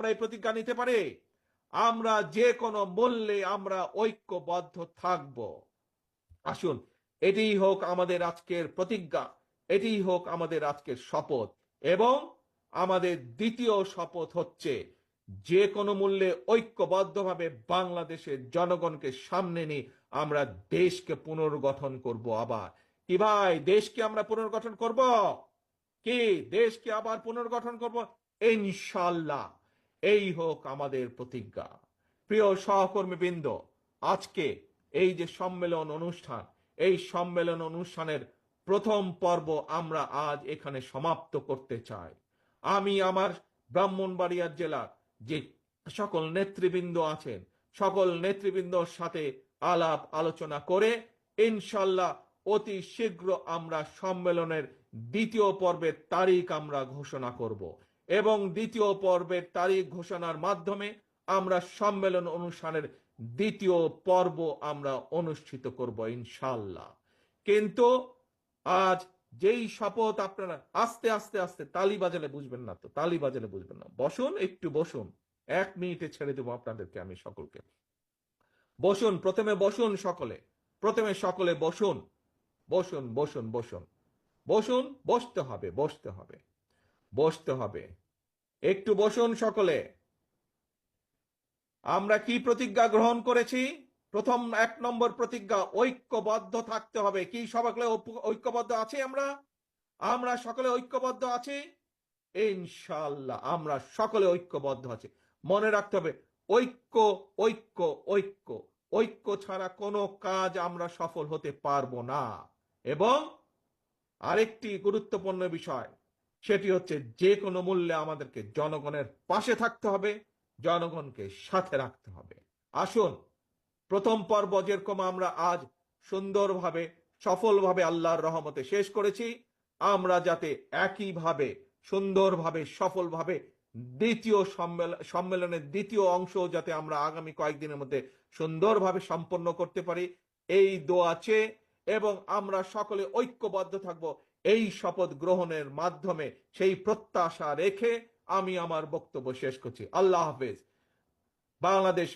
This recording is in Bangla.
আমরা এই প্রতিজ্ঞা নিতে পারি? আমরা যে কোনো মূল্যে আমরা ঐক্যবদ্ধ থাকব। আসুন, এটিই হোক আমাদের আজকের প্রতিজ্ঞা, এটিই হোক আমাদের আজকের শপথ। এবং আমাদের দ্বিতীয় শপথ হচ্ছে যে কোনো মূল্যে ঐক্যবদ্ধভাবে বাংলাদেশের জনগণকে সামনে নিয়ে আমরা দেশকে পুনর্গঠন করব। আবার কি ভাই, দেশকে আমরা পুনর্গঠন করব? কি দেশকে আবার পুনর্গঠন করব? ইনশাআল্লাহ। এই হোক আমাদের প্রতিজ্ঞা। প্রিয় সহকর্মীবৃন্দ, আজকে এই যে সম্মেলন অনুষ্ঠান, এই সম্মেলন অনুষ্ঠানের প্রথম পর্ব আমরা আজ এখানে সমাপ্ত করতে চাই। আমি আমার ব্রাহ্মণবাড়িয়া জেলার যে সকল নেতৃবৃন্দ আছেন, সকল নেতৃবৃন্দর সাথে আলাপ আলোচনা করে ইনশাল্লাহ অতি শীঘ্র আমরা সম্মেলনের দ্বিতীয় পর্বের তারিখ আমরা ঘোষণা করব এবং দ্বিতীয় পর্বের তারিখ ঘোষণার মাধ্যমে আমরা সম্মেলন অনুষ্ঠানের দ্বিতীয় পর্ব আমরা অনুষ্ঠিত করব ইনশাল্লাহ। কিন্তু আজ যেই শপথ, আপনারা আস্তে আস্তে আস্তে তালি বাজালে বুঝবেন না, তো তালি বাজালে বুঝবেন না, বসুন, একটু বসুন, 1 মিনিটে ছেড়ে দেবো আপনাদেরকে আমি সকলকে। বসুন, প্রথমে বসুন সকলে, প্রথমে সকলে বসুন, বসুন বসুন বসুন বসুন, বসতে হবে, বসতে হবে, বসতে হবে, একটু বসুন সকলে। আমরা কি প্রতিজ্ঞা গ্রহণ করেছি? প্রথম 1 নম্বর প্রতিজ্ঞা, ঐক্যবদ্ধ থাকতে হবে। কি সকলে ঐক্যবদ্ধ আছি? আমরা সকলে ঐক্যবদ্ধ আছি ইনশাআল্লাহ। আমরা সকলে ঐক্যবদ্ধ আছি। মনে রাখতে হবে, ঐক্য ঐক্য ঐক্য, ঐক্য ছাড়া কোনো কাজ আমরা সফল হতে পারবো না। এবং আরেকটি গুরুত্বপূর্ণ বিষয়, সেটি হচ্ছে যে কোনো মূল্যে আমাদেরকে জনগণের পাশে থাকতে হবে, জনগণকে সাথে রাখতে হবে। আসুন, প্রথম পর্ব যেরকম আমরা আজ সুন্দরভাবে সফলভাবে আল্লাহর রহমতে শেষ করেছি, আমরা যাতে একইভাবে সুন্দরভাবে সফলভাবে দ্বিতীয় সম্মেলনের দ্বিতীয় অংশ যাতে আমরা আগামী কয়েকদিনের মধ্যে সুন্দরভাবে সম্পন্ন করতে পারি, এই দোয়া চেয়ে এবং আমরা সকলে ঐক্যবদ্ধ থাকব এই শপথ গ্রহণের মাধ্যমে, সেই প্রত্যাশা রেখে আমি আমার বক্তব্য শেষ করছি। আল্লাহ হাফেজ। বাংলাদেশ